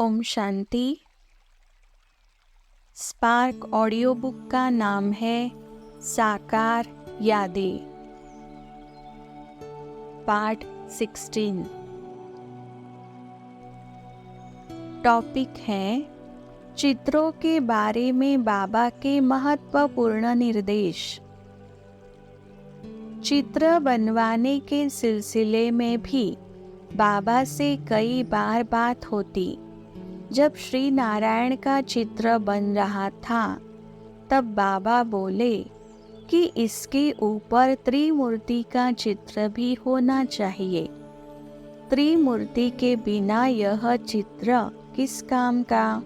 Om Shanti. Spark audio book का नाम है साकार यादें, पार्ट 16। टॉपिक है चित्रों के बारे में बाबा के महत्वपूर्ण निर्देश। चित्र बनवाने के सिलसिले में भी बाबा से कई बार बात होती। जब श्री नारायण का चित्र बन रहा था तब बाबा बोले कि इसके ऊपर त्रिमूर्ति का चित्र भी होना चाहिए। त्रिमूर्ति के बिना यह चित्र किस काम का?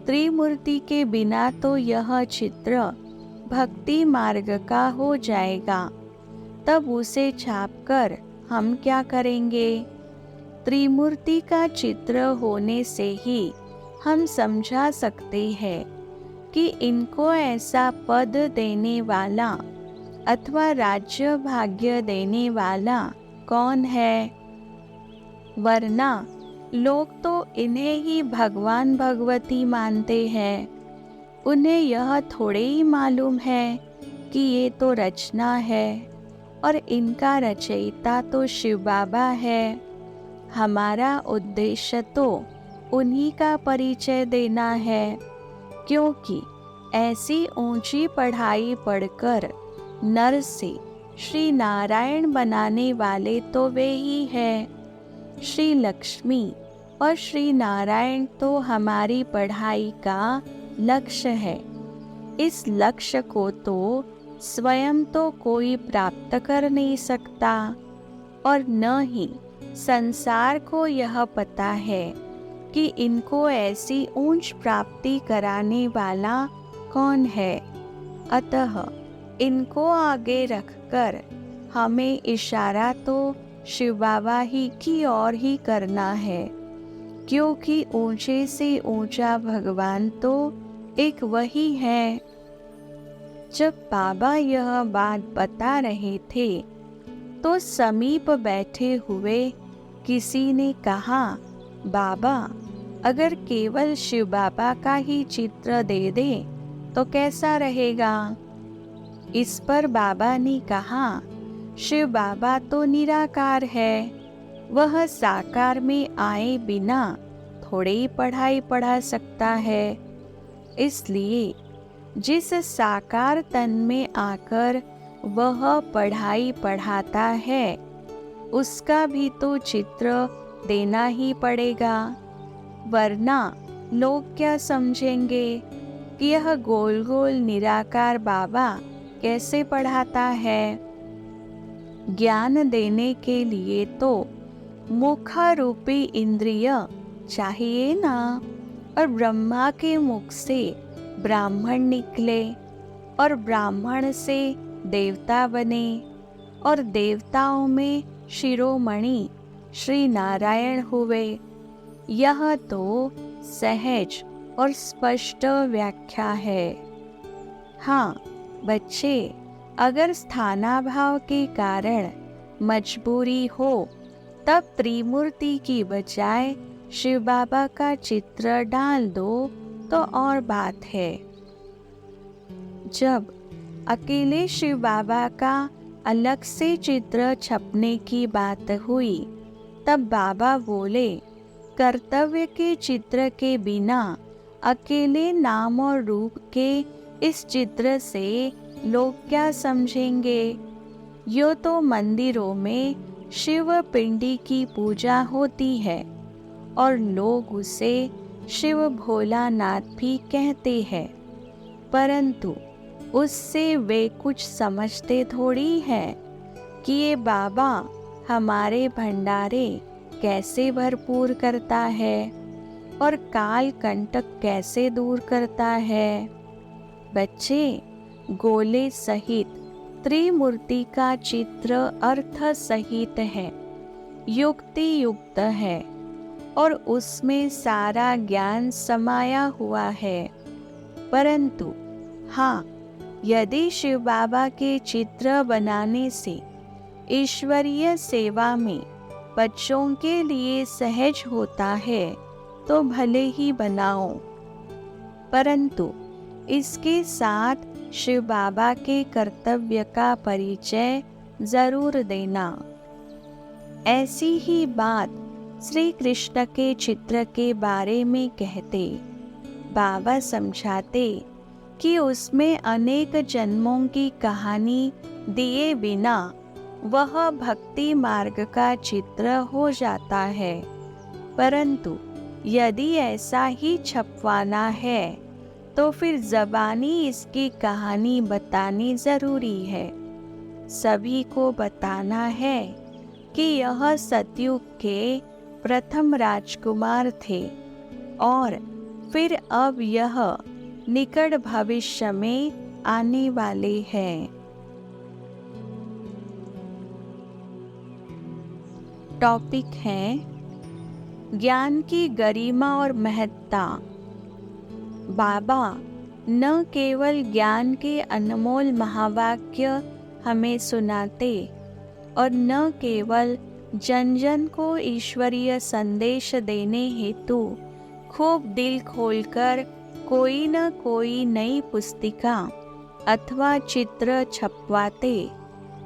त्रिमूर्ति के बिना तो यह चित्र भक्ति मार्ग का हो जाएगा। तब उसे छापकर हम क्या करेंगे? त्रिमूर्ति का चित्र होने से ही हम समझा सकते हैं कि इनको ऐसा पद देने वाला अथवा राज्य भाग्य देने वाला कौन है। वरना लोग तो इन्हें ही भगवान भगवती मानते हैं। उन्हें यह थोड़े ही मालूम है कि ये तो रचना है और इनका रचयिता तो शिव बाबा है। हमारा उद्देश्य तो उन्हीं का परिचय देना है, क्योंकि ऐसी ऊंची पढ़ाई पढ़कर नर से श्री नारायण बनाने वाले तो वे ही हैं। श्री लक्ष्मी और श्री नारायण तो हमारी पढ़ाई का लक्ष्य है। इस लक्ष्य को तो स्वयं तो कोई प्राप्त कर नहीं सकता और न ही संसार को यह पता है कि इनको ऐसी ऊंच प्राप्ति कराने वाला कौन है। अतः इनको आगे रखकर हमें इशारा तो शिव बाबा ही की ओर ही करना है, क्योंकि ऊंचे से ऊंचा भगवान तो एक वही है। जब बाबा यह बात बता रहे थे तो समीप बैठे हुए किसी ने कहा, बाबा अगर केवल शिव बाबा का ही चित्र दे दे तो कैसा रहेगा? इस पर बाबा ने कहा, शिव बाबा तो निराकार है। वह साकार में आए बिना थोड़े ही पढ़ाई पढ़ा सकता है। इसलिए जिस साकार तन में आकर वह पढ़ाई पढ़ाता है उसका भी तो चित्र देना ही पड़ेगा। वरना लोग क्या समझेंगे कि यह गोल गोल निराकार बाबा कैसे पढ़ाता है। ज्ञान देने के लिए तो मुख रूपी इंद्रिय चाहिए ना। और ब्रह्मा के मुख से ब्राह्मण निकले और ब्राह्मण से देवता बने और देवताओं में शिरोमणि श्री नारायण हुए। यह तो सहज और स्पष्ट व्याख्या है। हाँ बच्चे, अगर स्थानाभाव के कारण मजबूरी हो तब त्रिमूर्ति की बजाय शिव बाबा का चित्र डाल दो तो और बात है। जब अकेले शिव बाबा का अलग से चित्र छपने की बात हुई तब बाबा बोले, कर्तव्य के चित्र के बिना अकेले नाम और रूप के इस चित्र से लोग क्या समझेंगे। यो तो मंदिरों में शिव पिंडी की पूजा होती है और लोग उसे शिव भोलानाथ भी कहते हैं, परंतु उससे वे कुछ समझते थोड़ी है कि ये बाबा हमारे भंडारे कैसे भरपूर करता है और काल कंटक कैसे दूर करता है। बच्चे, गोले सहित त्रिमूर्ति का चित्र अर्थ सहित है, युक्ति युक्त है और उसमें सारा ज्ञान समाया हुआ है। परंतु हाँ, यदि शिव बाबा के चित्र बनाने से ईश्वरीय सेवा में बच्चों के लिए सहज होता है तो भले ही बनाओ, परंतु इसके साथ शिव बाबा के कर्तव्य का परिचय जरूर देना। ऐसी ही बात श्री कृष्ण के चित्र के बारे में कहते। बाबा समझाते कि उसमें अनेक जन्मों की कहानी दिए बिना वह भक्ति मार्ग का चित्र हो जाता है, परंतु यदि ऐसा ही छपवाना है तो फिर ज़बानी इसकी कहानी बतानी ज़रूरी है। सभी को बताना है कि यह सतयुग के प्रथम राजकुमार थे और फिर अब यह निकट भविष्य में आने वाले हैं। टॉपिक है ज्ञान की गरिमा और महत्ता। बाबा न केवल ज्ञान के अनमोल महावाक्य हमें सुनाते और न केवल जन जन को ईश्वरीय संदेश देने हेतु खूब दिल खोलकर कोई न कोई नई पुस्तिका अथवा चित्र छपवाते,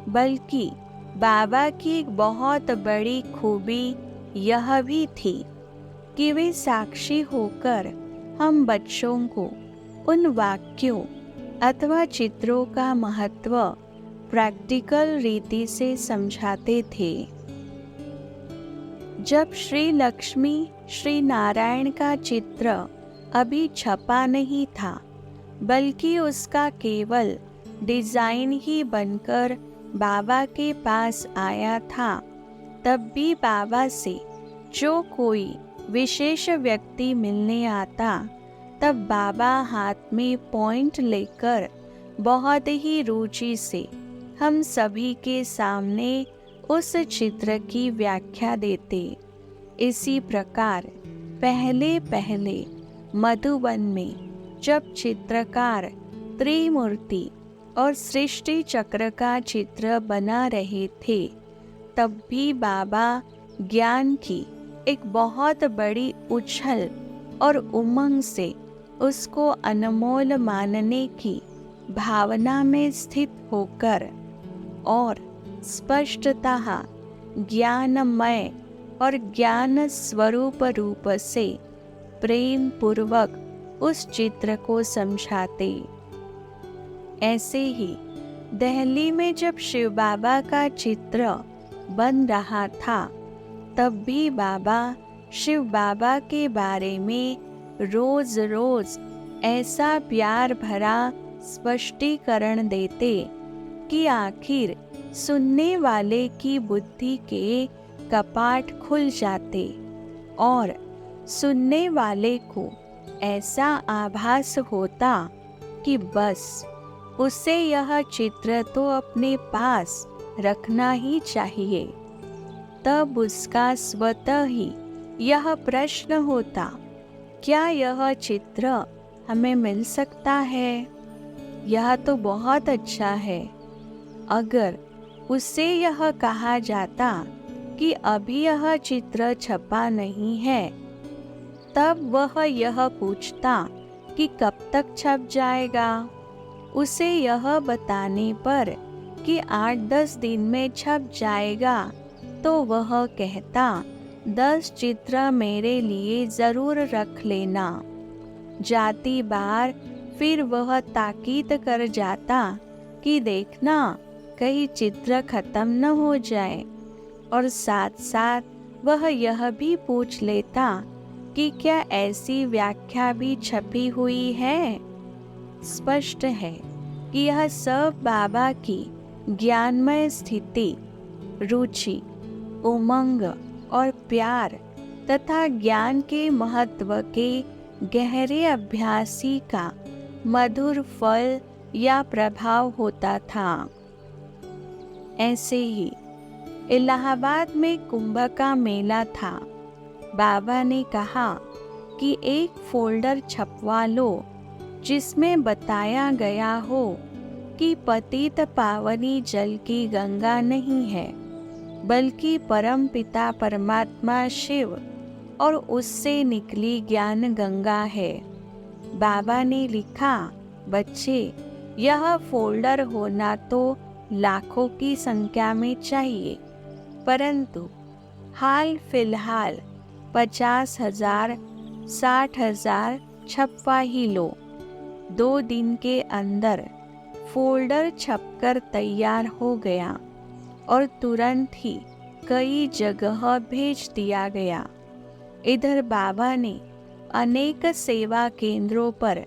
बल्कि बाबा की एक बहुत बड़ी खूबी यह भी थी कि वे साक्षी होकर हम बच्चों को उन वाक्यों अथवा चित्रों का महत्व प्रैक्टिकल रीति से समझाते थे। जब श्री लक्ष्मी श्री नारायण का चित्र अभी छपा नहीं था, बल्कि उसका केवल डिजाइन ही बनकर बाबा के पास आया था, तब भी बाबा से जो कोई विशेष व्यक्ति मिलने आता, तब बाबा हाथ में पॉइंट लेकर बहुत ही रुचि से हम सभी के सामने उस चित्र की व्याख्या देते। इसी प्रकार पहले पहले मधुबन में जब चित्रकार त्रिमूर्ति और सृष्टि चक्र का चित्र बना रहे थे, तब भी बाबा ज्ञान की एक बहुत बड़ी उछल और उमंग से उसको अनमोल मानने की भावना में स्थित होकर और स्पष्टतः ज्ञानमय और ज्ञान स्वरूप रूप से प्रेम पूर्वक उस चित्र को समझाते। ऐसे ही दिल्ली में जब शिव बाबा का चित्र बन रहा था, तब भी बाबा शिव बाबा के बारे में रोज रोज ऐसा प्यार भरा स्पष्टीकरण देते कि आखिर सुनने वाले की बुद्धि के कपाट खुल जाते और सुनने वाले को ऐसा आभास होता कि बस उसे यह चित्र तो अपने पास रखना ही चाहिए। तब उसका स्वतः ही यह प्रश्न होता, क्या यह चित्र हमें मिल सकता है? यह तो बहुत अच्छा है। अगर उससे यह कहा जाता कि अभी यह चित्र छपा नहीं है, तब वह यह पूछता कि कब तक छप जाएगा। उसे यह बताने पर कि 8-10 दिन में छप जाएगा, तो वह कहता 10 चित्र मेरे लिए जरूर रख लेना। जाती बार फिर वह ताकीद कर जाता कि देखना कहीं चित्र खत्म न हो जाए, और साथ साथ वह यह भी पूछ लेता कि क्या ऐसी व्याख्या भी छपी हुई है। स्पष्ट है कि यह सब बाबा की ज्ञानमय स्थिति, रुचि, उमंग और प्यार तथा ज्ञान के महत्व के गहरे अभ्यासी का मधुर फल या प्रभाव होता था। ऐसे ही इलाहाबाद में कुंभ का मेला था। बाबा ने कहा कि एक फोल्डर छपवा लो जिसमें बताया गया हो कि पतित पावनी जल की गंगा नहीं है, बल्कि परम पिता परमात्मा शिव और उससे निकली ज्ञान गंगा है। बाबा ने लिखा, बच्चे, यह फोल्डर होना तो लाखों की संख्या में चाहिए, परंतु हाल फिलहाल 50,000 60,000 छपवा ही लो। 2 दिन के अंदर फोल्डर छपकर तैयार हो गया और तुरंत ही कई जगह भेज दिया गया। इधर बाबा ने अनेक सेवा केंद्रों पर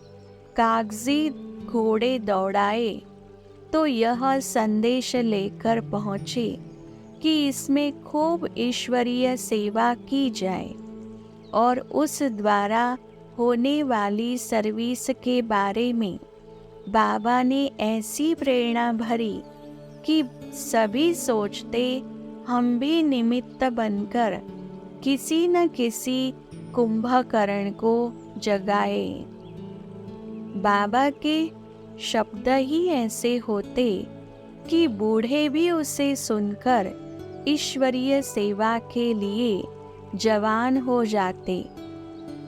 कागजी घोड़े दौड़ाए तो यह संदेश लेकर पहुँचे कि इसमें खूब ईश्वरीय सेवा की जाए और उस द्वारा होने वाली सर्विस के बारे में बाबा ने ऐसी प्रेरणा भरी कि सभी सोचते हम भी निमित्त बनकर किसी न किसी कुंभकर्ण को जगाए। बाबा के शब्द ही ऐसे होते कि बूढ़े भी उसे सुनकर ईश्वरीय सेवा के लिए जवान हो जाते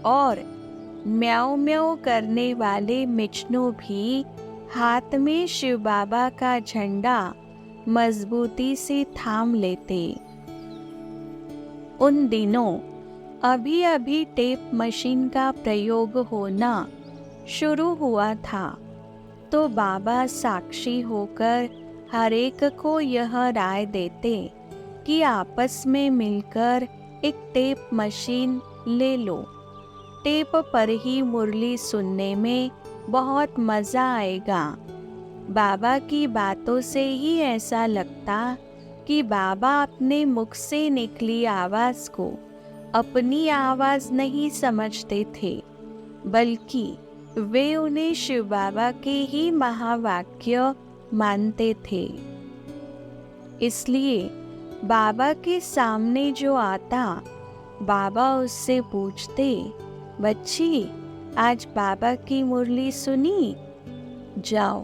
और म्याऊं म्याऊं करने वाले मिचनू भी हाथ में शिव बाबा का झंडा मजबूती से थाम लेते। उन दिनों अभी अभी टेप मशीन का प्रयोग होना शुरू हुआ था, तो बाबा साक्षी होकर हर एक को यह राय देते कि आपस में मिलकर एक टेप मशीन ले लो। टेप पर ही मुरली सुनने में बहुत मज़ा आएगा। बाबा की बातों से ही ऐसा लगता कि बाबा अपने मुख से निकली आवाज़ को अपनी आवाज़ नहीं समझते थे, बल्कि वे उन्हें शिव बाबा के ही महावाक्य मानते थे। इसलिए बाबा के सामने जो आता, बाबा उससे पूछते, बच्ची, आज बाबा की मुरली सुनी? जाओ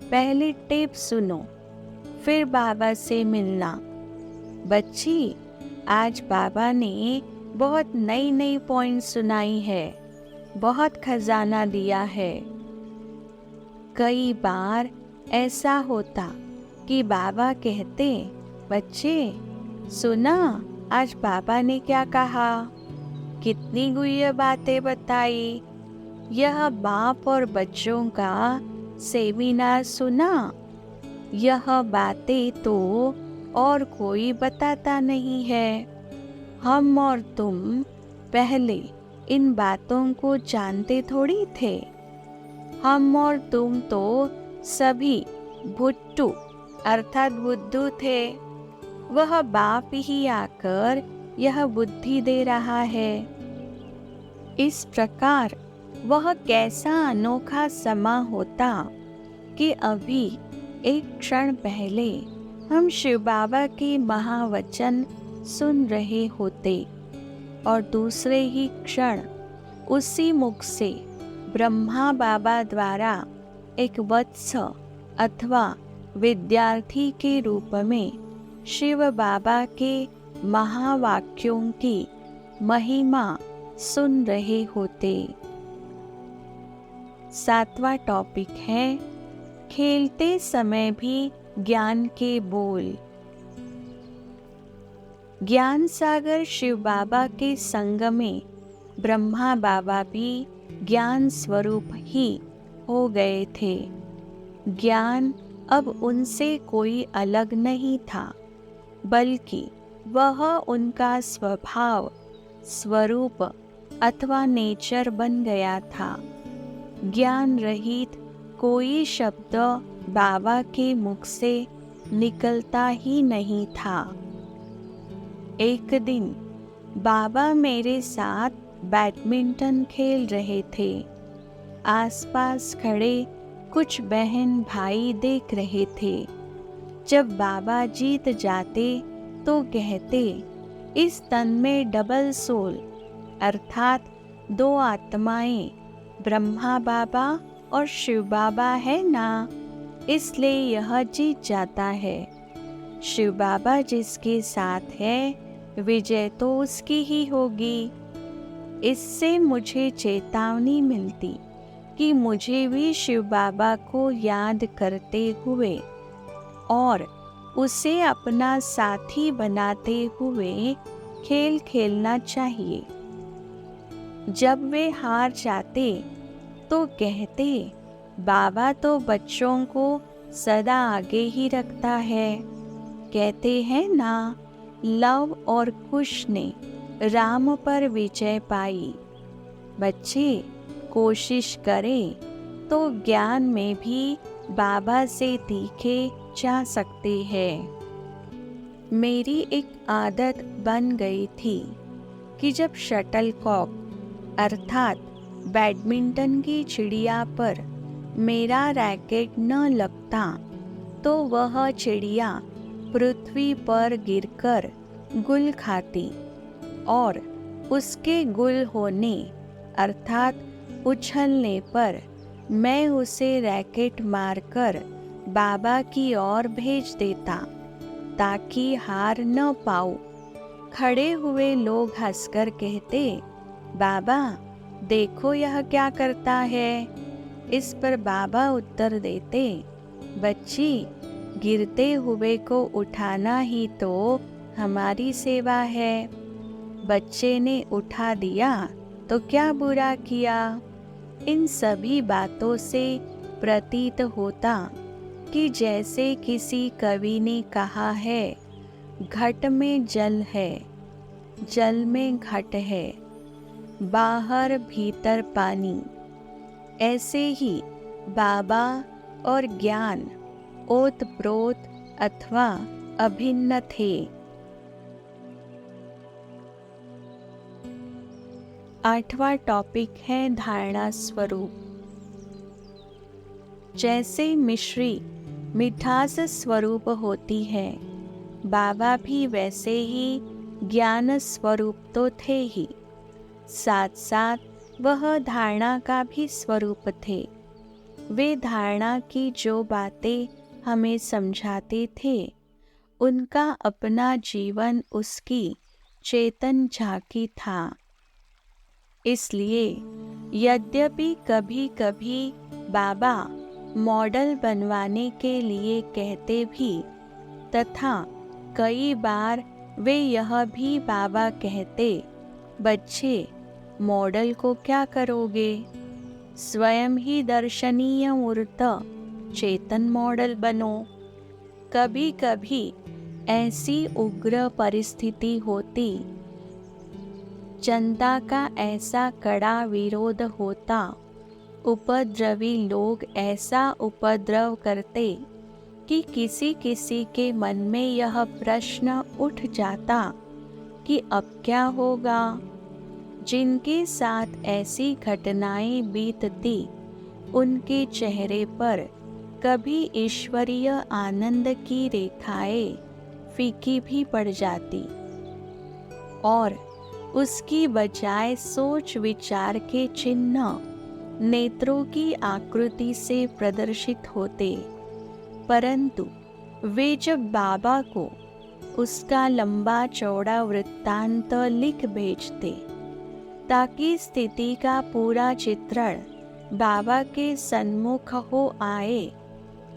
पहले टेप सुनो, फिर बाबा से मिलना। बच्ची, आज बाबा ने बहुत नई नई पॉइंट सुनाई है, बहुत खजाना दिया है। कई बार ऐसा होता कि बाबा कहते, बच्चे सुना आज बाबा ने क्या कहा, कितनी गुह्य बातें बताई। यह बाप और बच्चों का सेमिनार सुना। यह बातें तो और कोई बताता नहीं है। हम और तुम पहले इन बातों को जानते थोड़ी थे। हम और तुम तो सभी भुट्टू अर्थात बुद्धू थे। वह बाप ही आकर यह बुद्धि दे रहा है। इस प्रकार वह कैसा अनोखा समा होता कि अभी एक क्षण पहले हम शिव बाबा के महावचन सुन रहे होते और दूसरे ही क्षण उसी मुख से ब्रह्मा बाबा द्वारा एक वत्स अथवा विद्यार्थी के रूप में शिव बाबा के महावाक्यों की महिमा सुन रहे होते। 7वां टॉपिक है, खेलते समय भी ज्ञान के बोल। ज्ञान सागर शिव बाबा के संग में ब्रह्मा बाबा भी ज्ञान स्वरूप ही हो गए थे। ज्ञान अब उनसे कोई अलग नहीं था, बल्कि वह उनका स्वभाव, स्वरूप अथवा नेचर बन गया था। ज्ञान रहित कोई शब्द बाबा के मुख से निकलता ही नहीं था। एक दिन बाबा मेरे साथ बैडमिंटन खेल रहे थे। आसपास खड़े कुछ बहन भाई देख रहे थे। जब बाबा जीत जाते तो कहते, इस तन में डबल सोल अर्थात 2 आत्माएं ब्रह्मा बाबा और शिव बाबा है ना, इसलिए यह जीत जाता है। शिव बाबा जिसके साथ है, विजय तो उसकी ही होगी। इससे मुझे चेतावनी मिलती कि मुझे भी शिव बाबा को याद करते हुए और उसे अपना साथी बनाते हुए खेल खेलना चाहिए। जब वे हार जाते तो कहते, बाबा तो बच्चों को सदा आगे ही रखता है। कहते हैं ना, लव और कुश ने राम पर विजय पाई। बच्चे कोशिश करें तो ज्ञान में भी बाबा से तीखे जा सकते हैं। मेरी एक आदत बन गई थी कि जब शटलकॉक अर्थात बैडमिंटन की चिड़िया पर मेरा रैकेट न लगता तो वह चिड़िया पृथ्वी पर गिरकर गुल खाती और उसके गुल होने अर्थात उछलने पर मैं उसे रैकेट मारकर बाबा की ओर भेज देता ताकि हार न पाऊं। खड़े हुए लोग हंसकर कहते, बाबा देखो यह क्या करता है। इस पर बाबा उत्तर देते, बच्ची गिरते हुए को उठाना ही तो हमारी सेवा है। बच्चे ने उठा दिया तो क्या बुरा किया। इन सभी बातों से प्रतीत होता कि जैसे किसी कवि ने कहा है, घट में जल है, जल में घट है, बाहर भीतर पानी। ऐसे ही बाबा और ज्ञान ओतप्रोत अथवा अभिन्न थे। 8वां टॉपिक है धारणा स्वरूप। जैसे मिश्री मिठास स्वरूप होती है, बाबा भी वैसे ही ज्ञान स्वरूप तो थे ही, साथ साथ वह धारणा का भी स्वरूप थे। वे धारणा की जो बातें हमें समझाते थे, उनका अपना जीवन उसकी चेतन झांकी था। इसलिए यद्यपि कभी कभी बाबा मॉडल बनवाने के लिए कहते भी, तथा कई बार वे यह भी बाबा कहते, बच्चे मॉडल को क्या करोगे, स्वयं ही दर्शनीय मूर्त चेतन मॉडल बनो। कभी कभी ऐसी उग्र परिस्थिति होती, जनता का ऐसा कड़ा विरोध होता, उपद्रवी लोग ऐसा उपद्रव करते कि किसी किसी के मन में यह प्रश्न उठ जाता कि अब क्या होगा। जिनके साथ ऐसी घटनाएं बीतती, उनके चेहरे पर कभी ईश्वरीय आनंद की रेखाएं फीकी भी पड़ जाती और उसकी बजाय सोच विचार के चिन्ह नेत्रों की आकृति से प्रदर्शित होते। परंतु वे जब बाबा को उसका लंबा चौड़ा वृत्तांत लिख भेजते ताकि स्थिति का पूरा चित्रण बाबा के सन्मुख हो आए,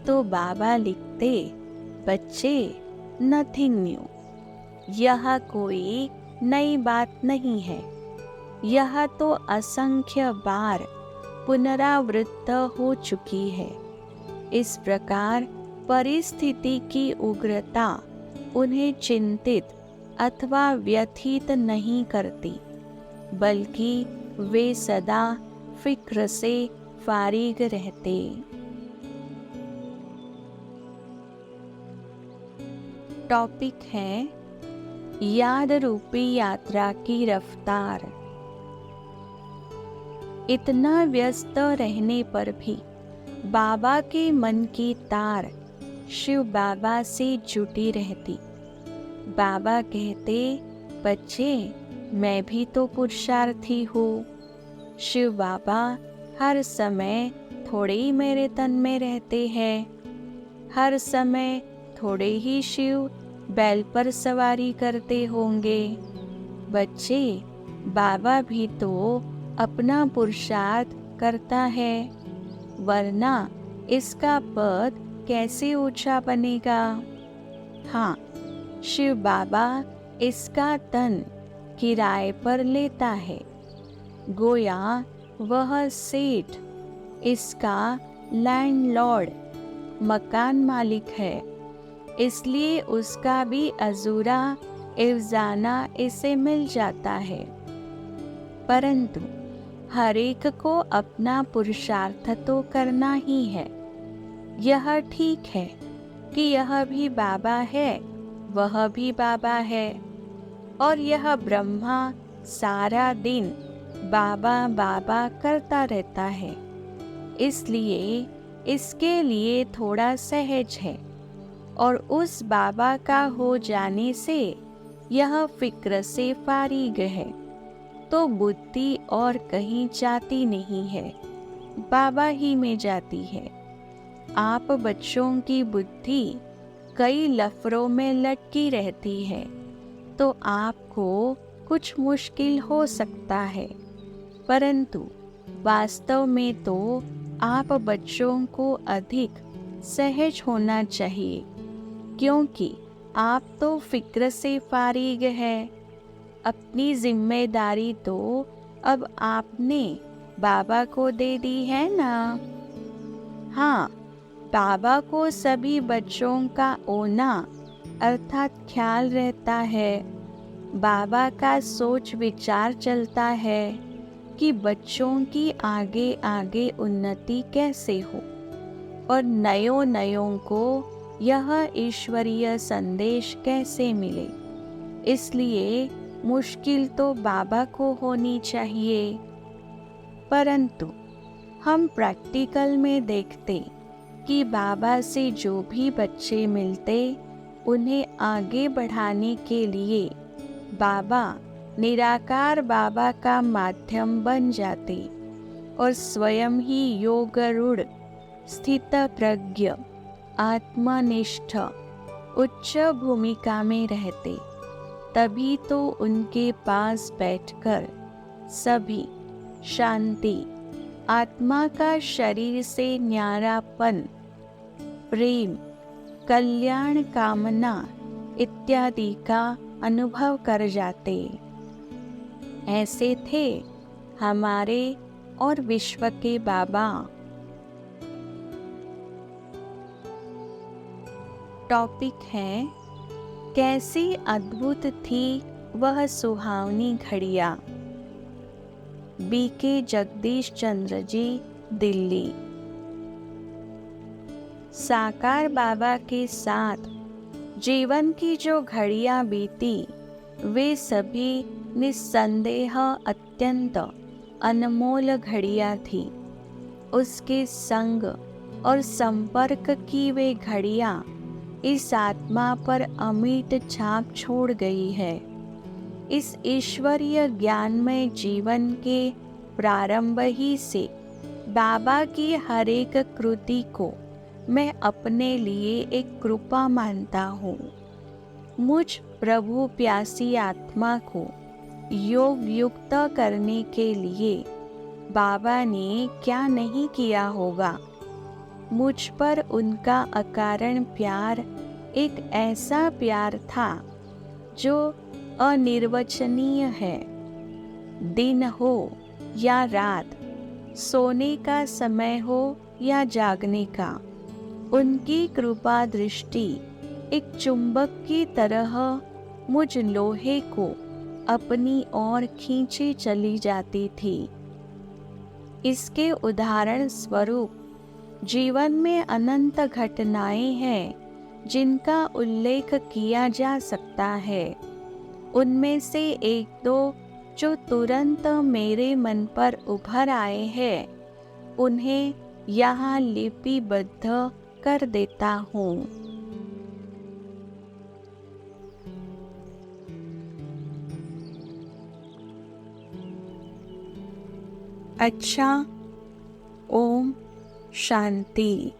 तो बाबा लिखते, बच्चे नथिंग न्यू, यह कोई नई बात नहीं है, यह तो असंख्य बार पुनरावृत्त हो चुकी है। इस प्रकार परिस्थिति की उग्रता उन्हें चिंतित अथवा व्यथित नहीं करती, बल्कि वे सदा फिक्र से फारिग रहते। टॉपिक है याद रूपी यात्रा की रफ्तार। इतना व्यस्त रहने पर भी बाबा के मन की तार शिव बाबा से जुटी रहती। बाबा कहते, बच्चे मैं भी तो पुरुषार्थी हूँ। शिव बाबा हर समय थोड़े ही मेरे तन में रहते हैं। हर समय थोड़े ही शिव बैल पर सवारी करते होंगे। बच्चे बाबा भी तो अपना पुरुषार्थ करता है, वरना इसका पद कैसे ऊंचा बनेगा। हाँ, शिव बाबा इसका तन किराए पर लेता है, गोया वह सेठ इसका लैंडलॉर्ड मकान मालिक है, इसलिए उसका भी अजूरा एवजाना इसे मिल जाता है। परंतु हर एक को अपना पुरुषार्थ तो करना ही है। यह ठीक है कि यह भी बाबा है, वह भी बाबा है, और यह ब्रह्मा सारा दिन बाबा बाबा करता रहता है, इसलिए इसके लिए थोड़ा सहज है। और उस बाबा का हो जाने से यह फिक्र से फारिग है, तो बुद्धि और कहीं जाती नहीं है, बाबा ही में जाती है। आप बच्चों की बुद्धि कई लफड़ों में लटकी रहती है, तो आपको कुछ मुश्किल हो सकता है, परंतु वास्तव में तो आप बच्चों को अधिक सहज होना चाहिए, क्योंकि आप तो फिक्र से फारिग है। अपनी जिम्मेदारी तो अब आपने बाबा को दे दी है ना। हाँ, बाबा को सभी बच्चों का ओना अर्थात ख्याल रहता है। बाबा का सोच विचार चलता है कि बच्चों की आगे आगे उन्नति कैसे हो, और नयों को यह ईश्वरीय संदेश कैसे मिले। इसलिए मुश्किल तो बाबा को होनी चाहिए, परंतु हम प्रैक्टिकल में देखते कि बाबा से जो भी बच्चे मिलते, उन्हें आगे बढ़ाने के लिए बाबा निराकार बाबा का माध्यम बन जाते और स्वयं ही योगरूढ़ स्थित प्रज्ञ आत्मनिष्ठ उच्च भूमिका में रहते। तभी तो उनके पास बैठकर सभी शांति, आत्मा का शरीर से न्यारापन, प्रेम, कल्याण कामना इत्यादि का अनुभव कर जाते। ऐसे थे हमारे और विश्व के बाबा। टॉपिक है, कैसी अद्भुत थी वह सुहावनी घड़ियाँ। बीके जगदीश चंद्र जी, दिल्ली। साकार बाबा के साथ जीवन की जो घड़ियाँ बीती, वे सभी निस्संदेह अत्यंत अनमोल घड़ियाँ थी। उसके संग और संपर्क की वे घड़ियाँ इस आत्मा पर अमिट छाप छोड़ गई है। इस ईश्वरीय ज्ञानमय जीवन के प्रारंभ ही से बाबा की हर एक कृति को मैं अपने लिए एक कृपा मानता हूँ। मुझ प्रभु प्यासी आत्मा को योग युक्त करने के लिए बाबा ने क्या नहीं किया होगा। मुझ पर उनका अकारण प्यार एक ऐसा प्यार था जो अनिर्वचनीय है। दिन हो या रात, सोने का समय हो या जागने का, उनकी कृपा दृष्टि एक चुंबक की तरह मुझ लोहे को अपनी ओर खींचे चली जाती थी। इसके उदाहरण स्वरूप जीवन में अनंत घटनाएं हैं जिनका उल्लेख किया जा सकता है। उनमें से एक दो जो तुरंत मेरे मन पर उभर आए हैं, उन्हें यहाँ लिपिबद्ध कर देता हूँ। अच्छा, ओम शांति।